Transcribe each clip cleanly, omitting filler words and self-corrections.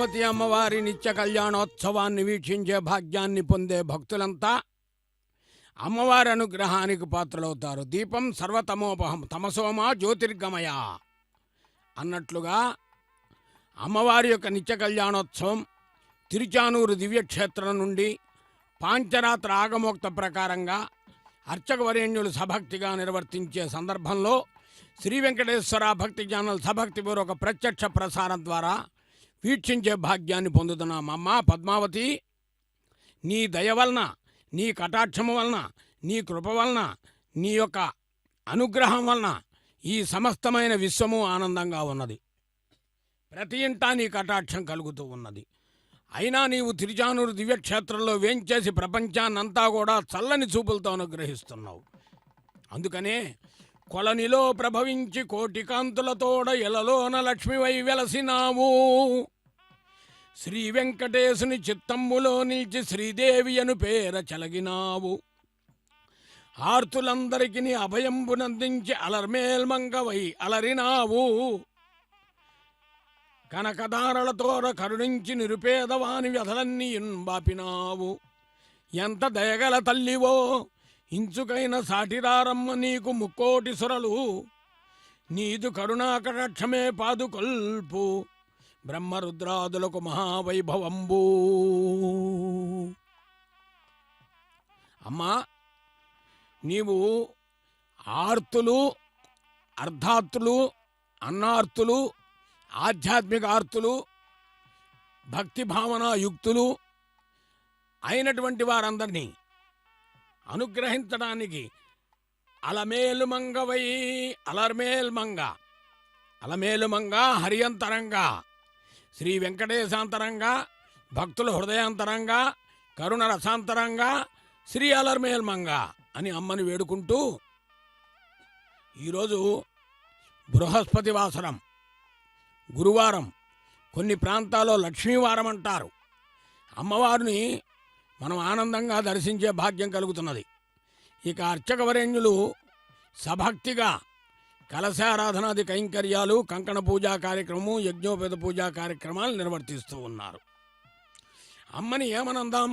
పద్మావతి అమ్మవారి నిత్య కళ్యాణోత్సవాన్ని వీక్షించే భాగ్యాన్ని పొందే భక్తులంతా అమ్మవారి అనుగ్రహానికి పాత్రలవుతారు. దీపం సర్వతమోపహం తమసోమా జ్యోతిర్గమయ అన్నట్లుగా అమ్మవారి యొక్క నిత్య కళ్యాణోత్సవం తిరుచానూరు దివ్యక్షేత్రం నుండి పాంచరాత్ర ఆగమోక్త ప్రకారంగా అర్చకవరేణ్యులు సభక్తిగా నిర్వర్తించే సందర్భంలో శ్రీ వెంకటేశ్వర భక్తి ఛానల్ సభక్తిపూర్వక ప్రత్యక్ష ప్రసారం ద్వారా వీక్షించే భాగ్యాన్ని పొందుతున్నామమ్మ పద్మావతి. నీ దయ వలన, నీ కటాక్షము వలన, నీ కృప వలన, నీ యొక్క అనుగ్రహం వలన ఈ సమస్తమైన విశ్వము ఆనందంగా ఉన్నది. ప్రతి ఇంటా నీ కటాక్షం కలుగుతూ ఉన్నది. అయినా నీవు తిరుచానూరు దివ్యక్షేత్రంలో వేంచేసి ప్రపంచాన్నంతా కూడా చల్లని చూపులతో అనుగ్రహిస్తున్నావు. అందుకనే కొలనిలో ప్రభవించి కోటి కాంతులతోడ ఎలలోన లక్ష్మివై వెలసినావు. శ్రీ వెంకటేశుని చిత్తమ్ములో నిలిచి శ్రీదేవి అను పేర చలగినావు. ఆర్తులందరికీ అభయంబునందించి అలర్మేల్మంగవై అలరినావు. కనకదారలతోడ కరుణించి నిరుపేదవాని వ్యధలన్నీ బాపినావు. ఎంత దయగల తల్లివో ఇంచుకైన సాటిరారమ్మ నీకు ముక్కోటి సురలు. నీదు కరుణాకటాక్షమే పాదుకొల్పు బ్రహ్మరుద్రాదులకు మహావైభవంబు. అమ్మా, నీవు ఆర్తులు, అర్ధార్తులు, అన్నార్తులు, ఆధ్యాత్మిక ఆర్తులు, భక్తి భావన యుక్తులు అయినటువంటి వారందరినీ అనుగ్రహించడానికి అలమేలుమంగవై అలర్మేల్మంగ అలమేలుమంగ హరియంతరంగా శ్రీ వెంకటేశాంతరంగా భక్తుల హృదయాంతరంగా కరుణ రసాంతరంగా శ్రీ అలర్మేల్మంగ అని అమ్మని వేడుకుంటూ ఈరోజు బృహస్పతి వాసరం గురువారం, కొన్ని ప్రాంతాల్లో లక్ష్మీవారం అంటారు. అమ్మవారిని మనం ఆనందంగా దర్శించే భాగ్యం కలుగుతున్నది. ఇక అర్చకవరేణ్యులు సభక్తిగా కలశారాధనాది కైంకర్యాలు, కంకణ పూజా కార్యక్రమము, యజ్ఞోపేత పూజా కార్యక్రమాలు నిర్వర్తిస్తూ ఉన్నారు. అమ్మని ఏమనందాం?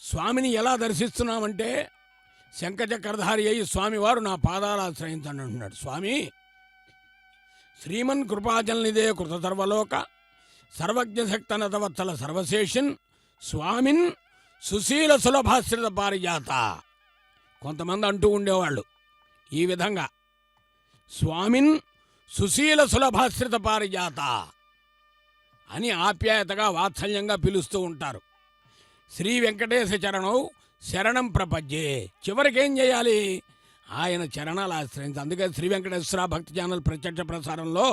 స్వామిని ఎలా దర్శిస్తున్నామంటే శంఖచక్రధారి అయి స్వామివారు నా పాదాలు ఆశ్రయించండి అంటున్నాడు. స్వామి శ్రీమన్ కృపాజల్నిదే కృత సర్వలోక సర్వజ్ఞశక్తనతవత్సల సర్వశేషన్ స్వామిన్ సుశీల సులభాశ్రిత పారిజాత. కొంతమంది అంటూ ఉండేవాళ్ళు ఈ విధంగా, స్వామిన్ సుశీల సులభాశ్రిత పారిజాత అని ఆప్యాయతగా వాత్సల్యంగా పిలుస్తూ ఉంటారు. శ్రీ వెంకటేశ చరణం శరణం ప్రపంచే. చివరికేం చేయాలి? ఆయన చరణాలు ఆశ్రయించాలి. అందుకే శ్రీ వెంకటేశ్వర భక్తి ఛానల్ ప్రత్యక్ష ప్రసారంలో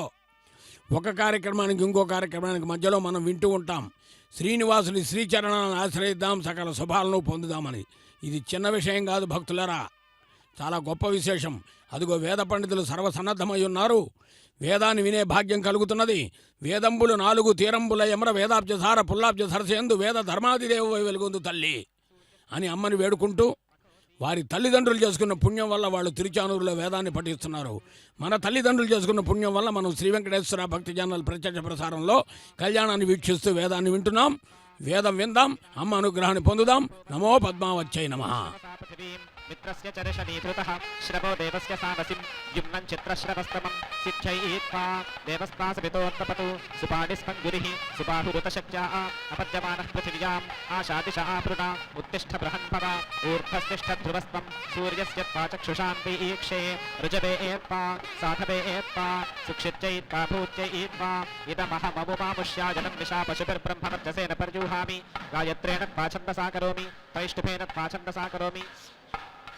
ఒక కార్యక్రమానికి ఇంకో కార్యక్రమానికి మధ్యలో మనం వింటూ ఉంటాం, శ్రీనివాసుని శ్రీచరణాలను ఆశ్రయిద్దాం సకల శుభాలను పొందుదామని. ఇది చిన్న విషయం కాదు భక్తులరా, చాలా గొప్ప విశేషం. అదిగో వేద పండితులు సర్వసన్నద్ధమై ఉన్నారు. వేదాన్ని వినే భాగ్యం కలుగుతున్నది. వేదంబులు 4 తీరంబుల ఎమర వేదాబ్జసార పుల్లాబ్జ సరసేందు వేద ధర్మాదిదేవ వెలుగొందు తల్లి అని అమ్మని వేడుకుంటూ, వారి తల్లిదండ్రులు చేసుకున్న పుణ్యం వల్ల వాళ్ళు తిరుచానూరులో వేదాన్ని పఠిస్తున్నారు. మన తల్లిదండ్రులు చేసుకున్న పుణ్యం వల్ల మనం శ్రీ వెంకటేశ్వర భక్తి ఛానల్ ప్రత్యక్ష ప్రసారంలో కళ్యాణాన్ని వీక్షిస్తూ వేదాన్ని వింటున్నాం. వేదం విందాం, అమ్మ అనుగ్రహాన్ని పొందుదాం. నమో పద్మావత్యై నమః. మిత్రస్య చర్షణీకృతః శ్రవో దేవస్య సానసిం యుమ్నం చిత్రశ్రవస్తమం సిద్ధైత్వా దేవస్తాసవితోత్తపతు సుపాడిస్పంగురిః సుబాహురుతశక్త్యా అపద్యమానః పృథివ్యాం ఆశాదిశ ఆపృణా ఉత్తిష్ఠ బృహన్భవ ఊర్ధ్వస్తిష్ఠ ధ్రువస్వం సూర్యస్య త్వా చక్షుషాం వీక్షే రుజవేత్వా సాధవేత్వా సుక్షిత్యైత్వా భూత్యైత్వా ఇదమహమముమాముష్యాజనం నిశా పశుభిర్బ్రహ్మవర్చసేన పర్యూహామి గాయత్రేణ త్వా ఛందసా కరోమి त्रैष्टुभेन त्वा छन्दसा करोमि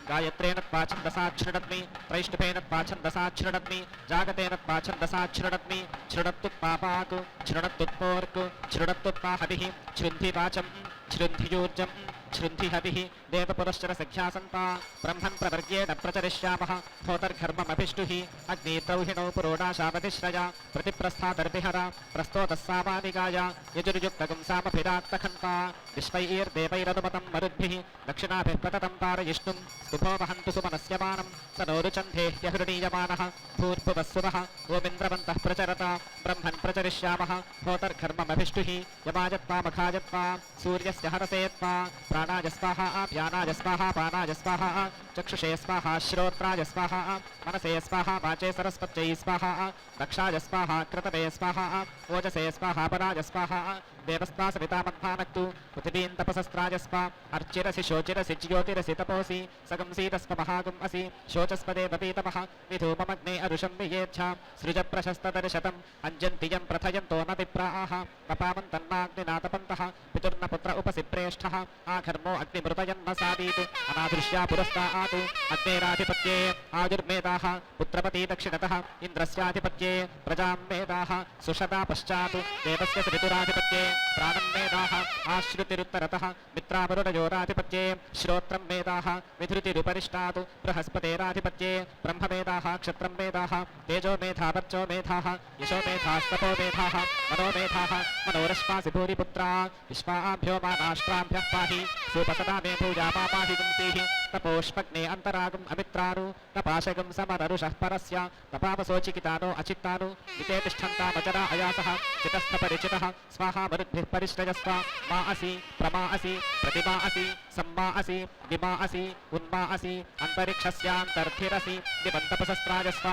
गायत्रेण त्वा छन्दसा छृणद्मि त्रैष्टुभेन त्वा छन्दसा छृणद्मि जागतेन त्वा छन्दसा छृणद्मि छृणत्तु पापाकु छृणत्तुत्पोर्कु छृणत्तु हविः छृन्धि वाचं छृन्धियूर्जं छृन्धि हविः देवपुरश्चर सख्यासन्ता ब्रह्मन् प्रवर्गेण प्रचरिष्यामः होतर्घर्ममभिष्टुः अग्निद्रौहिणौ पुरोडाशावधिश्रया प्रतिप्रस्थादर्भिहरा प्रस्तोतस्सावानिगाय यजुर्युक्तगुंसामभिराक्तखन्ता विश्वैर्देवैरनुमतं मरुद्भिः दक्षिणाभिः प्रततं तारयिष्णुं स्तुभो वहन्तु सुमनस्यमानं स नोरुचन्धे ह्यहृणीयमानः भूर्भुवस्सुवः ओमिन्द्रवन्तः प्रचरता ब्रह्मन् प्रचरि करिष्यामः होतर्घर्ममभिष्टुः यमाजत्वा मखाजत्वा सूर्यस्य हरसे त्वा प्राणाय स्वाहा व्यानाय स्वाहा पानाय स्वाहा चक्षुषे स्वाहा श्रोत्राय स्वाहा मनसे स्वाहा वाचे सरस्वत्यै स्वाहा दक्षाय स्वाहा कृतवे स्वाहा ओजसे स्वाहा पराय स्वाहा देवस्वा सविता मन्थानक्तु पृथिवीं तपसस्त्राय स्वा अर्चिरसि शोचिरसि ज्योतिरसि तपोसि सगं सीतस्व महागुम् असि शोचस्पदे बपीतमः विधूममग्ने अरुषं वियेच्छा सृजप्रशस्तदर्शतम् अञ्जन्ति यं प्रथयन्तो न विप्राः पपावन्तन्नाग्निनातपन्तः पितुर्न पुत्र उपसि प्रेष्ठः आघर्मो अग्निमृतयन्म सादीतु अनादृश्या पुरस्तातु अग्नेराधिपत्ये आयुर्मेदाः पुत्रपति दक्षिणतः इन्द्रस्याधिपत्ये प्रजां मेदाः सुषदा पश्चात् देवस्य सवितुराधिपत्ये प्राणं मेदाः आश्रुतिरुत्तरतः मित्रावरुणयोराधिपत्ये श्रोत्रं मेदाः विधृतिरुपरिष्टात् बृहस्पतेराधिपत्ये ब्रह्ममेधाः क्षत्रं मेधाः तेजो मेधा वर्चो मेधाः यशो मेधास्तपो मेधाः मनो मेधाः मनोरश्वासि भूरिपुत्रा विश्वाभ्यो मानाष्ट्राभ्यः पाहि सुपसदा मे भूया पाहि गुंसीः तपोष्पग्ने अन्तरागम् अमित्रानु तपाशगं समररुषः परस्य तपावसोचिकितानो अचित्तानु विते तिष्ठन्तामचरा अयासः चितस्थपरिचितः स्वाहा मरुद्भिः परिश्रयस्व मा असि प्रमा असि प्रतिमा असि सम्मा असि दिमा असि उन्मा असि अन्तरिक्षस्यान्तर्थिरसि दिवन्तपसस्त्राजस्व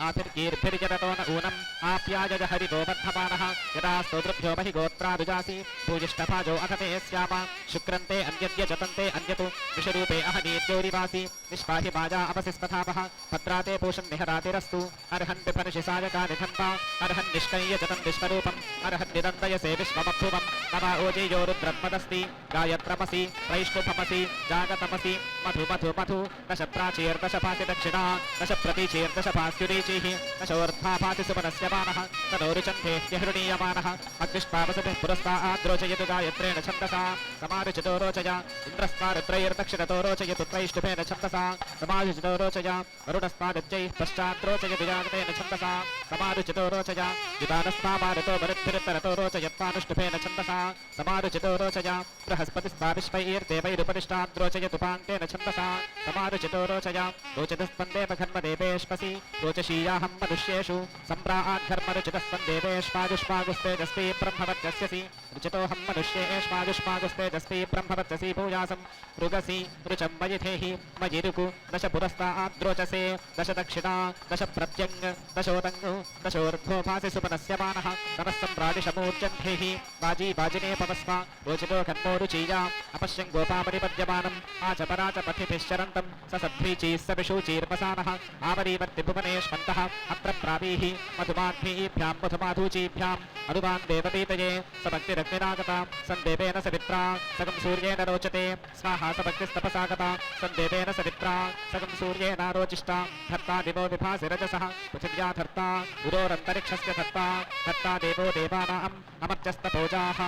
आभिर्गीर्भिर्जरतो न ऊनम् आप्यायज हरितो वर्धमानः यदा स्तोतृभ्यो महि गोत्रादुजासि पूजिष्ठभाजो अथते स्याम शुक्रन्ते अन्यद्य जतन्ते अन्यतु विषरूपे अहनीत्योरिवासि निष्पाहि माजा अपसि स्पथापः भद्राते पूषन् निहरातिरस्तु अर्हन् विफर्षि सायका निधन्वा अर्हन् निष्कय्य जतं विश्वरूपम् अर्हन् निदन्तयसे विश्वमभ्रुवम् नवा ओजेयो रुद्रत्मदस्ति गायत्रमसि वैष्णुभमसि जागतमसि मधु मधु मधु दश प्राचीर्दश भासि दक्षिणा दश प्रतीचीर्दश भास्युरी दशोर्धाभाति सुमनस्य मानः तनोरुचन्धेह्यहृणीयमानः अग्निष्पावसभिः पुरस्ताद्रोचयतु गायत्रेण छन्दसा समारुचितो रोचय इन्द्रस्तारुत्रैर्दक्षिणतो रोचयतु त्रैष्टुभेन छन्दसा समारुचितो रोचय वरुणस्तादित्यैः पश्चाद्रोचयतु जागतेन छन्दसा समारुचितो रोचय विदानस्तामारुतो मरुद्भिरुत्तरतो रोचयत्वानुष्टुभेन छन्दसा समारुचितो रोचय बृहस्पतिस्ता विश्वैर्देवैरुपरिष्टाद्रोचयतु पान्तेन छन्दसा समारुचितो रोचय रोचतस्पन्देव घर्मदेवेष्पसि रोचशीयाहं मनुष्येषु सम्प्राग्धर्मरुचितस्पन्देवेष्पाजुष्पागुस्तेजस्वी ब्रह्मवर्चस्यसि रुचितोऽहं मनुष्येष्पाजुष्पागुस्तेजस्वी ब्रह्मवर्चसि भूयासं ऋगसि ऋचं मयि धेहि मयि ऋगु दश पुरस्ताद्रोचसे दश दक्षिणा दश प्रत्यङ्ग दशोदङ्गु दशोर्ध्वो भासि सुपनस्य मानः तमः सम्प्राडिशमूर्जन्धेहि बाजी बाजिने पवस्व रोचितो घन्मो रुचीया अपश्यं गोपापरिपद्यमानम् आचपराच पथिभिश्चरन्तं स सद्भीचीः स विषूचीर्वसानः आवरीवर्ति भुवनेष्वन्तः अत्र प्रावीः मधुमाध्वीभ्यां मधुमाधूचीभ्याम् अनुमान् देवपीतये सभक्तिरग्निरागता सन्देवेन सवित्रा सगं सूर्येण रोचते स्वाहा सभक्तिस्तपसा गता सन्देवेन सवित्रा सगं सूर्येणारोचिष्टा धत्ता दिवो विभासि रजसः पृथिव्या धर्ता उरोरन्तरिक्षस्य धत्ता धत्ता देवो देवानाम् अमर्त्यस्तपोजाः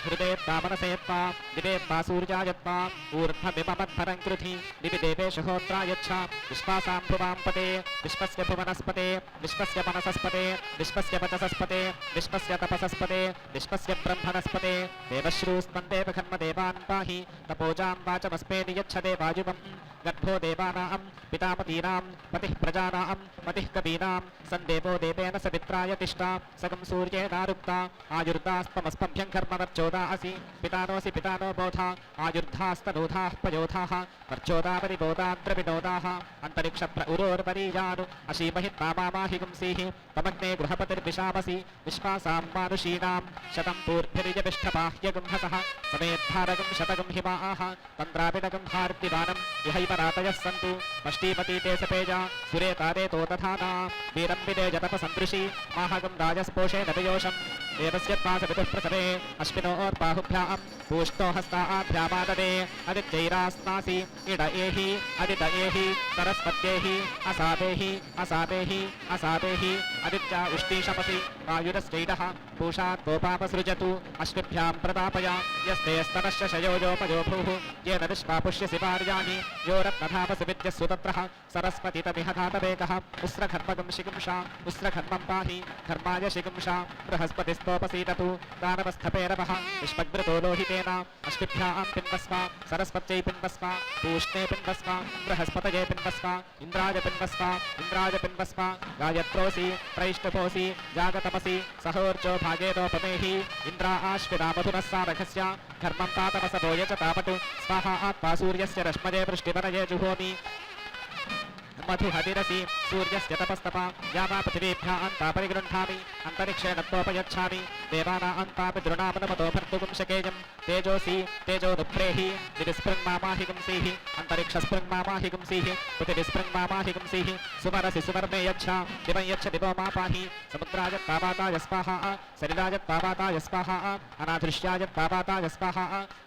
हृदयत्वा मनसेत्वा दिवेत्वा सूर्यायत्वा ऊर्ध्वमिममध्वरं कृधि दिवि देवेषु होत्रायच्छा विश्वासां भुवां पते विश्वस्य भुवनस्पते विश्वस्य मनसस्पते विश्वस्य वचसस्पते विश्वस्य तपसस्पते विश्वस्य ब्रह्मणस्पते देवश्रूस्पन्देव घर्मदेवान् पाहि तपोजां वाचमस्मे नियच्छते वायुवम् गर्भो देवानां पितामतीनां पतिः प्रजानां पतिः कवीनां सन्देवो देवेन सवित्राय तिष्ठा सगं सूर्येणारुक्ता आयुर्दास्त्वमस्मभ्यं कर्मवर्चोदा असि पितानोऽसि पितानो बोधा आयुर्धास्तनूधाः पयोधाः वर्चोदापरिबोधाद्रविनोदाः अन्तरिक्षप्र उरोर्वरीयानु अशीमहित्मामाहि गुंसीः तमग्ने गृहपतिर्विशामसि विश्वासां मानुषीणां शतं पूर्भिरिजविष्ठबाह्यगुंहसः समेद्धारगं शतगं हिमाः तन्द्रापिडगं हार्दिवानं इहैव रातयः सन्तु पष्टीमती ते सपेजा सुरेतादेतो तथाना वीरं विदेजतपसन्दृशि माहगं राजस्पोषेण वियोषम् देवस्य त्वासवितुः प्रसवे अश्विनोर्बाहुभ्यां पूष्णो हस्ताभ्यामाददे अदित्यैरास्नासि इड एहि अदित एहि सरस्वत्येहि असापेहि असापेहि असापेहि आदित्या उष्णीषमसि वायुरश्चैडः पूषात् गोपापसृजतु अश्विभ्यां प्रतापय यस्ते स्तनश्च शयोजोपयो भूः येन विश्वा पुष्यसि पार्याणि यो रत्नधापसि विद्यस्सु तत्रः सरस्वती तमिह धातवेकः उस्रघर्मगं शिगुंषा उस्रघर्मं पाहि घर्माय शिगुंषा बृहस्पतिस्तोपसीदतु दानवस्थपेरवः विश्वग्रतो लोहितेन अश्विभ्यां पिन्वस्व सरस्वत्यै पिन्वस्व पूष्णे पिन्वस्व बृहस्पतये पिन्वस्व इन्द्राय पिन्वस्व गायत्रोऽसि त्रैष्टभोऽसि जागतमसि तमसि सहोर्जो भागेनोपमेहि इन्द्रा आश्विना मधुनः सारखस्य घर्मं तातमसभो च तापटु स्वाहा आत्मा सूर्यस्य रश्मजे वृष्टिवनये जुहोमि मधुहदिरसि सूर्यस्य तपस्तपा यामा पृथिवीभ्यः अन्ता परिगृह्णामि अन्तरिक्षेण त्वोपयच्छामि देवानां अन्तापि दृढामनमतो भर्तुं शकेयं तेजोसि तेजोनुप्रेहि दिविस्पृङ्मामाहि गुंसीः अन्तरिक्षस्पृङ्मामाहि गुंसीः पृथिविस्पृङ्मामाहि गुंसीः सुमरसि सुवर्मे यच्छा दिवं यच्छ दिवो मा पाहि समुद्राय तावाताय स्वाहा सलिलाय तावाताय स्वाहा अनादृश्याय तावाताय स्वाहा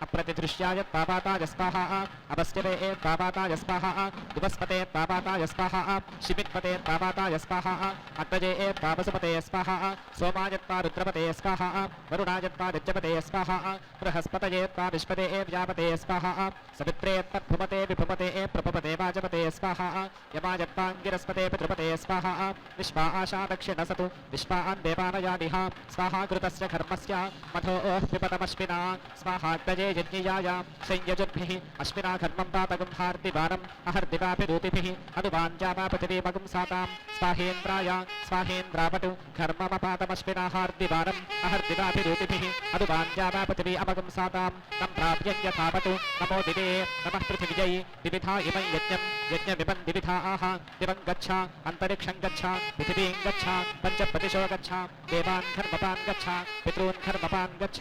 अप्रतिदृश्याय तावाताय स्वाहा अवस्यवे तावाताय स्वाहा दिवस्पते तावाताय स्वाहा शिपित्पते तावाताय स्वाहा अग्नजे तापसपते स्वाहा सोमायत्वा रुद्रपते स्वाहा वरुणायत्वा रज्जपते स्वाहा बृहस्पतये विश्वते व्यापते स्वाहा सवित्रे तद्भुमते विभुमते प्रभुपते वाजपते स्वाहा यमायत्वाङ्गिरस्पते पितृपते स्वाहा विश्वा आशा दक्षिणसतु विश्वान् देवानयानिः स्वाहा कृतस्य घर्मस्य मधो पिपतमश्विना स्वाहाग्नजे यज्ञयाय संयजुद्भिः अश्विना घर्मं पातगुं हार्दिवानम् अहर्दिवाभिरूतिभिः अनुवाञ्जामा पृथिवीमगुं सातां स्वाहेन्द्राय स्वाहेन्द्रावटु घर्ममपातमश्विना हार्दिवानम् अहर्दिवाभिरूतिभिः अनुवाञ्जामा पृथिवी अमगुं सातां तं प्राप्यं यथावतु नमो दिवे नमः पृथिव्यै विविधा इमं यज्ञं यज्ञमिमं दिविधा आह दिवं गच्छ अन्तरिक्षं गच्छ पृथिवीं गच्छ पञ्चप्रदिशो गच्छ देवान् घर्मपान् गच्छ पितॄन् घर्मपान् गच्छ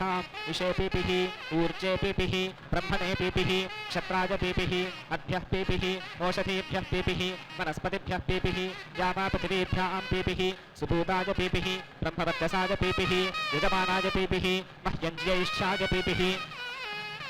इषे पीपिः ऊर्जे पीपिः ब्रह्मणे पीपिः क्षत्राय पीपिः अद्भ्यः पीपिः ओषधीभ्यः पीपिः वनस्पतिभ्यः पीपिः यामा पृथिवीभ्यां पीपिः सुपूताय पीपिः ब्रह्मवर्चसाय पीपिः यजमानाय पीपिः मह्यञ्ज्यैष्ठाय पीपिः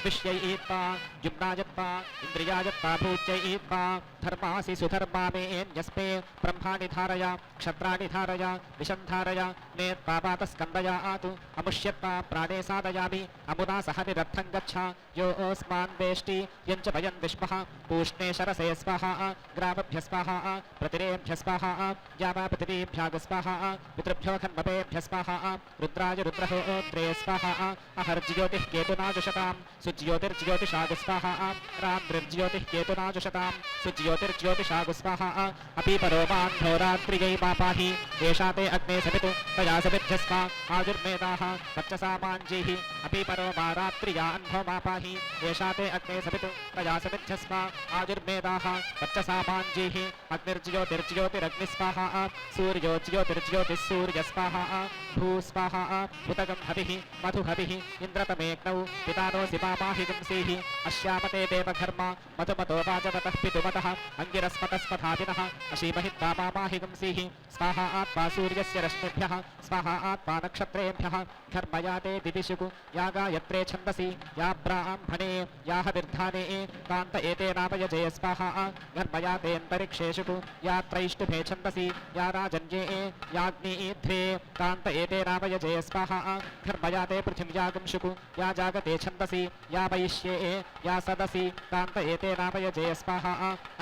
विश्वैत्वा जुम्नायत्वा इन्द्रियायत्वा भूत्यैत्वा धर्मासि सुधर्मा मेऽन्यस्मे ब्रह्माणि धारय क्षत्राणि धारय विशं धारय नेत्पापातस्कन्दया आतु अमुष्यत्वा प्राणे साधयामि अमुना सह निरर्थं गच्छ यो ओस्मान् वेष्टि यञ्च वयं विष्मः पूष्णे शरसे स्वाहा ग्रामभ्य स्वाहा प्रतिरेभ्य स्वाहा यामा पृथिवीभ्यः स्वाहा पितृभ्यो खन्मपेभ्य स्वाहा रुद्राय रुद्रहोत्रे स्वाहा अहर्ज्योतिः केतुनाजुषतां सुज्योतिर्ज्योतिषाग स्वाहा रात्रिर्ज्योतिः केतुनाजुषतां सुज्योतिर्ज्योतिषाग स्वाहा अपि परोमान्धोरात्रियै मा पाहि एषा ते अग्ने सवितु तया सविध्यस्मा आजुर्मेदाः वर्चसामाञ्जीः अपि परो मा रात्रिया अन्धो मा पाहि एषा ते अग्ने सवितु तया सविध्यस्मा आजुर्मेदाः वर्चसामाञ्जीः अग्निर्ज्योतिर्ज्योतिरग्निस्वाहा सूर्यो ज्योतिर्ज्योतिस्सूर्यस्वाहा भूस्वाहा हुतगं हविः मधुहविः इन्द्रतमेऽग्नौ पितानोऽसि मामाहि गुंसीः अश्यामते देवघर्म मधुमतो वाजवतः पितुमतः अङ्गिरस्मतस्मधादिनः अशीमहित्वा मामाहि गुंसीः स्वाहा आत्मा सूर्यस्य रश्मिभ्यः स्वाहा आत्मा नक्षत्रेभ्यः घर्मयाते दिदिशुकु या गायत्रे छन्दसि या ब्राह्मणे या हविर्धाने कान्त एतेनापयजे स्वाहा घर्मयातेऽन्तरिक्षेषु या त्रैष्टुभे छन्दसि या राजन्ये याग्निध्रे कान्त एतेनापयजे स्वाहा घर्मयाते पृथिव्यागुंशुकु या जागते छन्दसि या वैश्ये या सदसि कान्त एतेनापयजे स्वाहा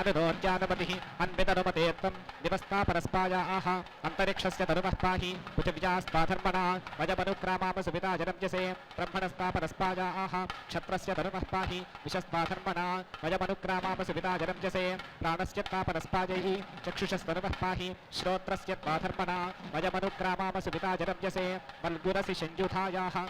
अनुरोध्यानुमतिः अन्वितनुमते त्वं दिवस्ता परस्पायाः अन्तरिक्षस्य तरुमः पाहि पृथिव्यास्ता धर्मणा वयमनुक्रामाम सुविता जरम्यसे ब्रह्मणस्ता परस्पायाः क्षत्रस्य तरुमः पाहि विशस्ता धर्मणा वयमनुक्रामाम सुविता जरम्यसे प्राणस्य त्वा परस्पायैः चक्षुषस्तरुमः पाहि श्रोत्रस्य त्वा धर्मणा वयमनुक्रामाम सुविता जरम्यसे वल्गुरसि संयुधायाः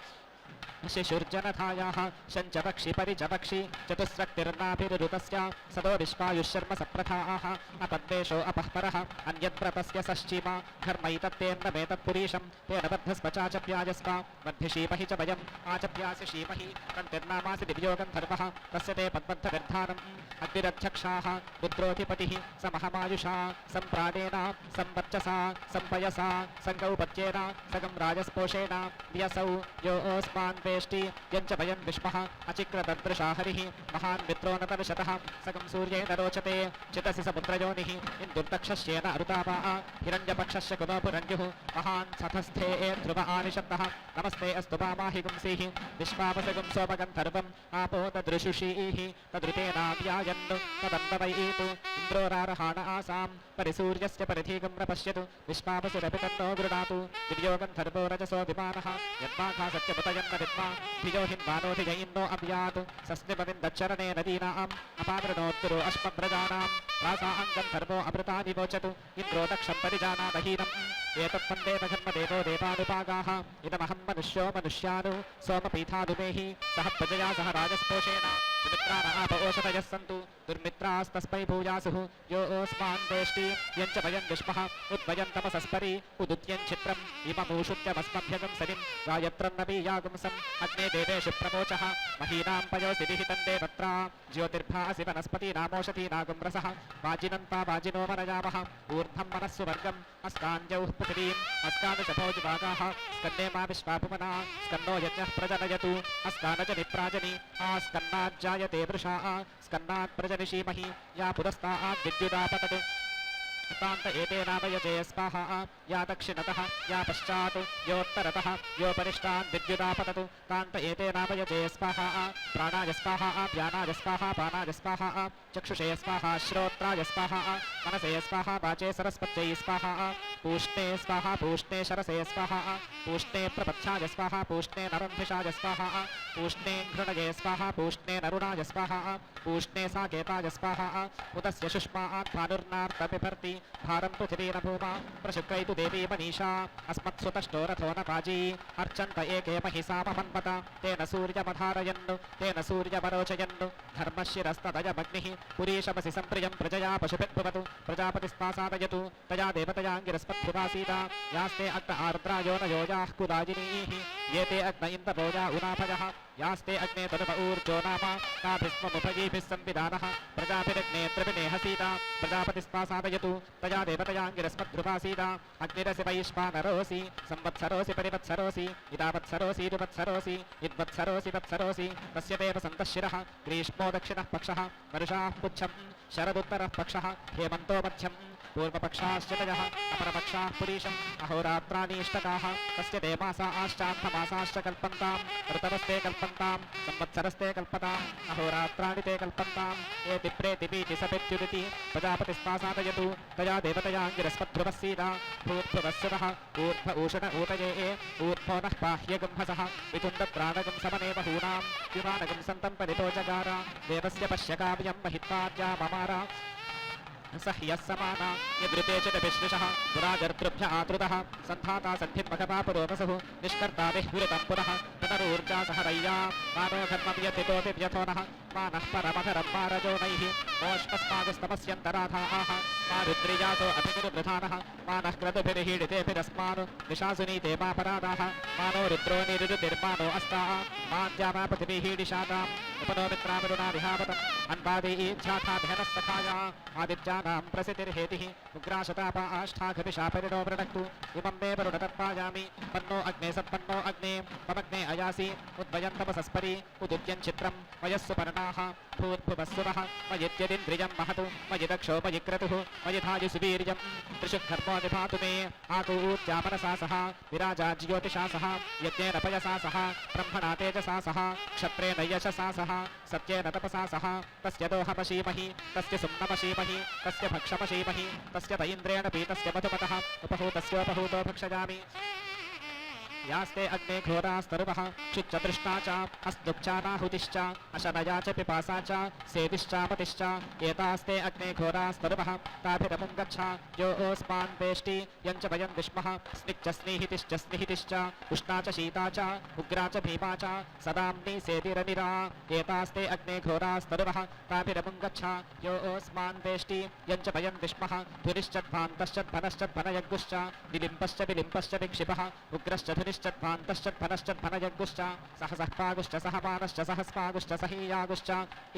शिशुर्जनधायाः शञ्चपक्षि परिचपक्षि चतुस्रक्तिर्नाभिरुतस्य सदो विश्वायुष्शर्म सप्रथाः अपद्वेषो अपःपरः अन्यद्व्रतस्य सश्चीमा घर्मैतत्तेन्द्रमेतत्पुरीशं तेन बद्धस्वचाचप्यायस्व मध्यशीमहि च वयम् आचप्यासि शीमहि तन्तिर्नामासि दिव्योगन्धर्वः तस्य ते पद्बद्धविर्धानम् अग्निरध्यक्षाः रुद्रोऽधिपतिः स महमायुषा सम्प्राणेन संवर्चसा संपयसा सङ्गौपत्येन सगं राजस्पोषेण व्यसौ यो ओस्मान् वेष्टि यञ्च वयं विष्मः अचिक्रतदृशा हरिः महान् मित्रो न तनुषतः सगं सूर्येण रोचते चितसि समुद्रयोनिः इन्दुर्दक्षस्येन अरुतापा हिरण्यपक्षस्य कुलोपुरञ्जुः महान् सतस्थे ध्रुव आनिषत्तः नमस्ते अस्तु मामाहि गुंसीः विश्वावसगं सोमगन्धर्वम् आपो तदृशुषीः तदृतेनाव्यायन् तदन्ववैतु इन्द्रोरारहाण आसां परिसूर्यस्य परिधीगं प्रपश्यतु विश्वावसुरपि तन्नो गृणातु दिव्योगन्धर्वो रजसो विमानः यद्माघा सत्यमुदयन्न विद्मा धियो हिन्वानोऽधिजयिन्नो अव्यात् सस्निपतिं दच्छरणे नदीनाम् अपावृणोत्तरो अश्मभ्रजानाम् प्रासाङ्गं धर्मो अमृतानि वोचतु इन्द्रो दक्षं परिजानादहीनम् एतत्पन्देव धर्मदेवो देवानुपागाः इदमहं मनुष्यो मनुष्यानु सोमपीठानुमेहि सह प्रजया सह राजस्पोषेण सुमित्रान आप ओषधयः सन्तु दुर्मित्रास्तस्मै भूयासुः यो ओस्मान् वेष्टि यञ्च वयं विष्मः उद्वयं तमसस्परि उदुत्यं चित्रम् इममूषुत्यमस्मभ्यगं सरिं गायत्रं नवीयागुंसम् अग्ने देवेषु प्रमोचः महीनां पयोसि विहितं देवत्रा ज्योतिर्भासि वनस्पतीनामोषधीनागुं रसः वाजिनन्ता वाजिनो मनयामः ऊर्ध्वं मनस्सु वर्गम् अस्काञ्जौः पृथिवीम् अस्कानुशभोजिभागाः स्कन्ने मा विश्वापुमना स्कन्नो यज्ञः प्रजनयतु अस्कानजनिप्राजनि आस्कन्नाज्जायते वृषा स्कन्नात् प्रजनिषीमहि या पुरस्तात् विद्युदापतत् तान्त एतेनावयजे स्वाहा या दक्षिणतः या पश्चात् योत्तरतः यो परिष्टान् विद्युदापततु तान्त एतेनावयजे स्वाहा प्राणाय स्वाहा व्यानाय स्वाहा पानाय स्वाहा चक्षुषे स्वाहा श्रोत्राय स्वाहा मनसे स्वाहा वाचे सरस्वत्यै स्वाहा पूष्णे स्वाहा पूष्णे शरसे स्वाहा पूष्णे प्रपथ्याय स्वाहा पूष्णे नरन्धिषाय स्वाहा पूष्णे घृणये स्वाहा पूष्णे नरुणाय स्वाहा पूष्णे साकेताय स्वाहा उदस्य शुष्मात् भानुर्नार्तपिपर्ति भारं पृथिवीरभूमा प्रशुक्रैतु देवी मनीषा अस्मत्सुतष्टो रथो न पाजी अर्चन्त एके महिषाममन्वत तेन सूर्यमधारयन् तेन सूर्यमरोचयन् धर्मशिरस्तदयमग्निः पुरीशमसि सम्प्रियं प्रजया पशुभिर्भवतु प्रजापतिस्ता सादयतु तया देवतयाङ्गिरस्मद्भुवासीता यास्ते अग्न आर्द्रायो न योजाः कुलाजिनीः ये ते अग्न इन्द्ररोजा उनाभयः यास्ते अग्ने तनुप ऊर्जो नाम ताभिस्ममुपयीभिः संविधानः प्रजाभिरग्ने द्रविणेहसीता प्रजापतिस्ता सादयतु तया देवतयाङ्गिरस्मद्भुवासीता अग्निरसि वैश्वानरोऽसि संवत्सरोऽसि परिवत्सरोऽसि इदावत्सरोऽसि इदुवत्सरोऽसि इद्वत्सरोऽसि वत्सरोऽसि तस्य देव सन्तः ग्रीष्मो दक्षिणः पक्षः वर्षाः पुच्छं शरदुत्तरः पक्षः हेमन्तो मध्यं पूर्वपक्षाश्च तयः अपरपक्षाः पुरीशम् अहोरात्राणीष्टकाः तस्य ते मासाश्चार्थमासाश्च कल्पन्ताम् ऋतवस्ते कल्पन्ताम् संवत्सरस्ते कल्पताम् अहोरात्राणि ते कल्पन्ताम् ये तिप्रेतिपीति सपित्युदिति प्रजापतिस्ता सादयतु तया देवतयाङ्गिरस्मद्भ्रुवः सीता भूद्भुवस्सुतः ऊर्ध्व ऊषण ऊतये ऊर्ध्वो नः बाह्यगुंहसः वितुन्दत्राणगुं समने बहूनां विमानगुं सन्तं परितो जगार देवस्य पश्य काव्यं महित्वाद्या ममारा सह्यः समाना यदृते च तपिश्लिषः पुरागर्तृभ्य आतृतः सन्धाता सन्धिन्मखपापुरोपसुः निष्कर्ता विह्वृतं पुनः पुनरूर्जा सह रय्या मानो धर्मं यतितोऽपि व्यथो नः मानः परमधरं मारजोनैः मोष्पस्मागस्तमस्यन्तराधाः मा रुद्रिजातो अभिनिरुवृधानः मानः क्रतुभिर्हीडितेभिरस्मान् निशासुनीते मा परादाः मानो रुद्रो निरुतिर्मानो अस्ता मान्द्यामा पृथिवीहीडिशाताम् उपनो मित्रामरुणा विहावतम् अन्वादी ईच्छाथाभिहनः सखाया आदित्यानां प्रसिद्धिर्हेतिः उग्राशतापा आष्ठाघभिषा परिणो वृणक्तु इमं मे वरुणतत्पायामि पन्नो अग्ने सत्पन्नो अग्ने तमग्ने अयासि उद्वयं तपसस्परि उदुद्यं चित्रं वयस्सु पर्णाः भूद्भुवस्सुवः मयिद्यदिन्द्रियं महतु मयि दक्षो मयि क्रतुः मयि धायुसुवीर्यं त्रिषु कर्मो निभातु मे आकूत्या मनसा सह विराजा ज्योतिषा सह यज्ञेन पयसा सह ब्रह्मणा तेजसा सह क्षत्रेण यशसा सह सत्येन तपसा सह तस्य दोहमशीमहि तस्य सुम्नमशीमहि तस्य भक्षमशीमहि तस्य त इन्द्रेण पीतस्य मधुमतः उपहूतस्योपहूतो भक्षयामि यास्ते अग्ने घोरास्तरुवः क्षुच्चतृष्णा च अस्दुक्चानाहुतिश्च अशनया च पिपासा च सेदिश्चापतिश्च एतास्ते अग्ने घोरास्तरुवः ताभिरमुं गच्छ यो ओस्मान् वेष्टि यञ्च वयं विष्मः स्निग्च स्निहितिश्च उष्णा च शीता च उग्रा च भीमा च सदाम्नि सेतिरनिरा एतास्ते अग्ने घोरास्तरुवः ताभिरमुं गच्छ यो ओस्मान् वेष्टि यञ्च वयं विष्मः धुरिश्चद्भान्तश्चद्भनश्चद्भनयज्ञुश्च विलिम्पश्च विलिम्पश्च विक्षिपः उग्रश्च धुनिश्चद्भान्तश्चद्भनश्चद्भनयज्ञुश्च सहसः पागुश्च सहपानश्च सहस्पागुश्च सहीयागुश्च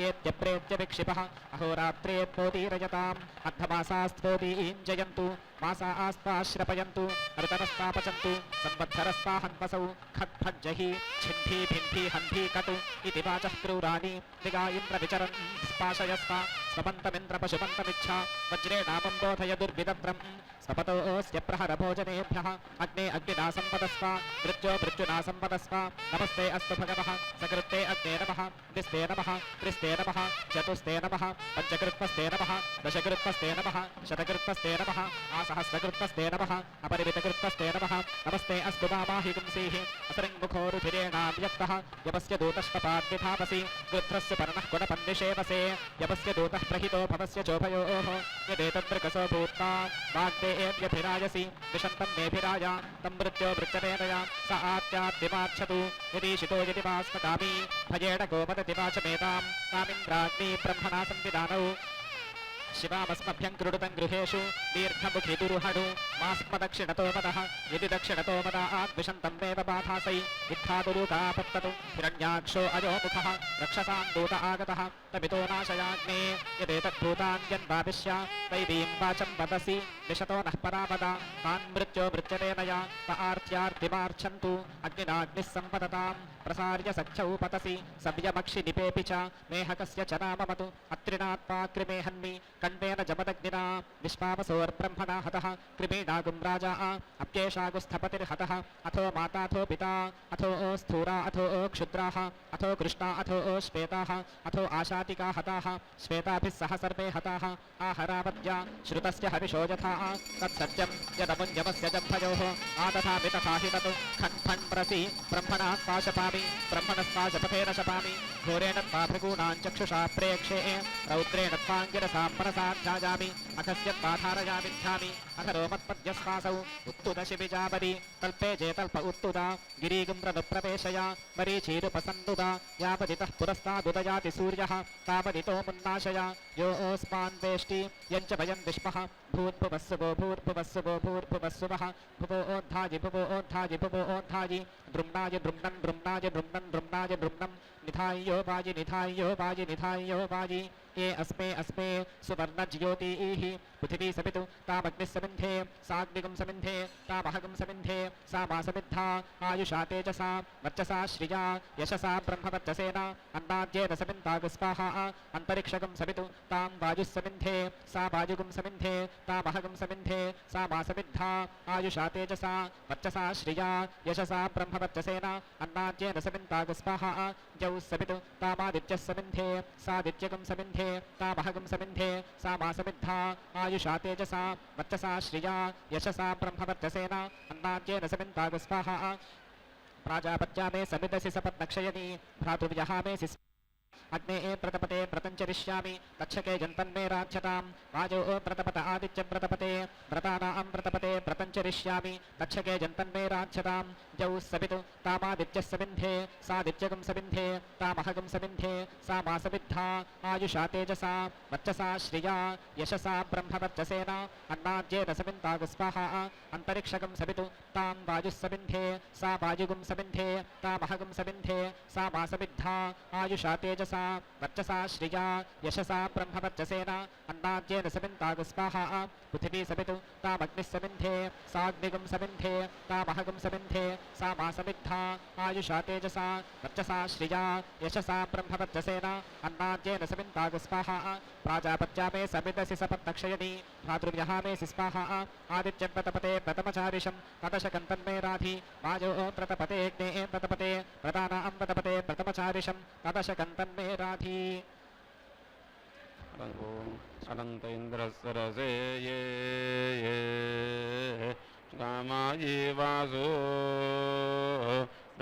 एत्यप्रेत्य विक्षिपः अहोरात्रेत्पोतीरयताम् अर्धमासास्त्पोतीञ्जयन्तु मासा आस्ताश्रपयन्तु ऋतनस्तापचन्तु संवत्सरस्ताहन्वसौ खट्फज्जहि छिन्भी भिन्भी हन्भी कटु इति वाचः क्रूराणि मृगा इन्द्रविचरन् स्पाशयस्ता स्वपन्तमिन्द्र पशुपन्तमिच्छा वज्रेणापं बोधय दुर्विदत्रम् स्वपतोऽस्य प्रहरभोजनेभ्यः अग्ने अग्निना सम्पदस्व मृत्यो मृत्युना सम्पदस्व नमस्ते अस्तु भगवः सकृत्ते अग्ने नमः द्विस्ते नमः त्रिस्ते नमः चतुस्ते नमः पञ्चकृत्वस्ते नमः दशकृत्वस्ते नमः शतकृत्वस्ते नमः आसहस्रकृत्वस्ते नमः अपरिमितकृत्वस्ते नमः नमस्ते अस्तु मामाहि पुंसीः असृङ्मुखो रुधिरेणाव्यक्तः यपस्य दूतश्वपाद्विभावसि गृध्रस्य पर्णः गुणपन्निषेवसे यपस्य दूतः यः प्रहितो भवस्य चोभयोः यदेतद्रकसो भूत्वा वाग्देव्यभिराजसि विशन्तं मेभिराज तं मृत्यो मृत्यवेदया स आत्याद्दिमाच्छतु यदीशितो यदि वास्मकामी भजेण गोमदति वाचमेतां तामिन्द्राग्नि ब्रह्मणा संविधानौ शिवामस्मभ्यं कृडुतं गृहेषु दीर्घमुखि दुरुहडु मास्मदक्षिणतो मदः यदि दक्षिणतो मदाद्विषन्तं वेव बाधासै इत्थादुरुकापत्ततु हिरण्याक्षो अजो मुखः रक्षसां दूत आगतः तमितो नाशयाग्ने यदेतद्भूतान्यन्वादिश्य दैवीं वाचं वदसि दिशतो नः परावदा तान् मृत्यो मृत्यतेनया त आर्त्यार्तिमार्च्छन्तु अग्निनाग्निः संवदतां प्रसार्य सख्यौ पतसि सव्यमक्षि निपेऽपि च मेहकस्य च नाममतु अत्रिणात्वा कृमेहन्मि कण्डेन जमदग्निना विश्वावसोर्ब्रह्मणा हतः कृमीणागुं राजा अप्येषागुस्थपतिर्हतः अथो माताथो पिता अथो स्थूरा अथो क्षुद्राः अथो कृष्णा अथो श्वेताः अथो आशातिका हताः श्वेताभिः सह सर्वे हताः आहरावद्या श्रुतस्य हविषो यथा तत्सत्यं यदमुञ्जमस्य जम्भयोः आदधामि तथा हि तत् खण् प्रसि ब्रह्मणा पाशपामि ब्रह्मणस्पाशपथेन शपामि घोरेण त्वा भृगूणां चक्षुषा प्रेक्षे रौद्रेण त्वाङ्गिरसां मनसा ध्यायामि अथस्य त्वाधारयामि ध्यामि अथ रोमत्पद्यस्वासौ उत्तुदशिबिजाबरि तल्पे जेतल्प उत्तुदा गिरीगुम्रनुप्रवेशया मरीचीरुपसन्नुदा यावदितः पुरस्तादुदयाति सूर्यः तावदितो मुन्नाशया योऽस्मान् वेष्टि यञ्च वयं विष्मः भूर्भुवस्सुवो भूर्भुवस्सुवो भूर्भुवस्सुवः भुवो ओद्धायि भुवो ओद्धायि भुवो ओद्धायि द्रुम्णाय द्रुम्णन् द्रुम्णाय द्रुम्णन् द्रुम्णाय द्रुम्णम् निधाय्यो वाजि निधाय्यो वाजि निधाय्यो वाजि ये अस्मे अस्मे सुवर्णज्योतिः पृथिवी समितु तामग्निः समिन्धे साग्निगुं समिन्धे तामहगुं समिन्धे सा मा समिद्धा आयुषा तेजसा वर्चसा श्रिया यशसा ब्रह्मवर्चसेन अन्नाद्येन समिन्तागस्वाहा अन्तरिक्षगुं समितु तां वायुः समिन्धे सा वायुगुं समिन्धे तामहगुं समिन्धे सा मा समिद्धा आयुषा तेजसा वर्चसा श्रिया यशसा ब्रह्मवर्चसेन अन्नाद्येन समिन्तागस्वाहा द्यौः समितु तामादित्यः समिन्धे सादित्यगुं समिन्धे तामहगुं समिन्धे सा मा समिद्धा आयुषा तेजसा वर्चसा श्रिया यशसा ब्रह्मवर्चसेन अन्नाद्येन समिन्तागस्वाहा प्राजापत्या मे समिदसि सपत्नक्षयनी भ्रातुर्यः मे अग्ने प्रतपते व्रतञ्चरिष्यामि तक्षके जन्तन्मे राज्यतां वाजो प्रतपत आदित्यं प्रतपते व्रतानां प्रतपते व्रतञ्चरिष्यामि तक्षके जन्तन्मे राज्यतां द्यौः समितु तामादित्यः समिन्धे सादित्यगुं समिन्धे तामहगुं समिन्धे सा मा समिद्धा आयुषा तेजसा वर्चसा श्रिया यशसा ब्रह्मवर्चसेन अन्नाद्येन समिन्तागस्वाहा अन्तरिक्षगुं समितु तां वायुः समिन्धे सा वायुगुं समिन्धे तामहगुं समिन्धे सा मा समिद्धा आयुषा तेजसा वर्चसा श्रिया यशसा ब्रह्मवर्चसेन अन्नाद्येन समिन्तागस्वाहा पृथिवी समितु तामग्निः समिन्धे साग्निगुं समिन्धे तामहगुं समिन्धे सा मा समिद्धा आयुषा तेजसा वर्चसा श्रिया यशसा ब्रह्मवर्चसेन अन्नाद्येन समिन्तागस्वाहा प्राजापत्या मे समिदसि सपत्नक्षयनी भ्रातृव्यः मे स्वाहा आदित्यं प्रतपते प्रथमचारिषं तदशकं तन्मे राधि वाजो प्रतपते अग्ने प्रतपते प्रदानां प्रतपते प्रथमचारिषं तदशकं तन्मे राधि अनन्त इन्द्रसरसे ये कामायि वासो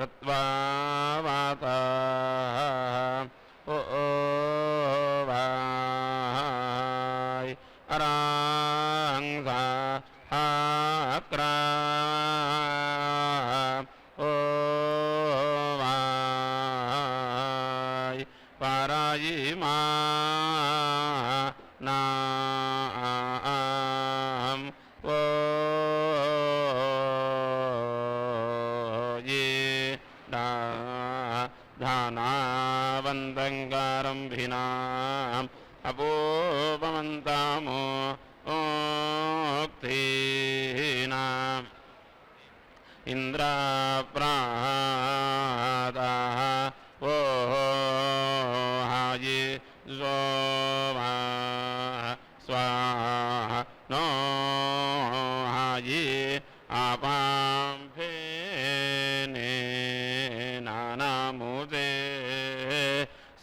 रत्वा वाता ओ भाई अरांसा हाक्रा ओ भाई पारायि मा नाम ओ ये धानावन्तङ्गारं भिनाम् अपोपमन्तामो ओक्तीनाम् इन्द्राप्रादाः ओ हायि सोमा स्वाहा नो हायि आपां फेने नानामुदे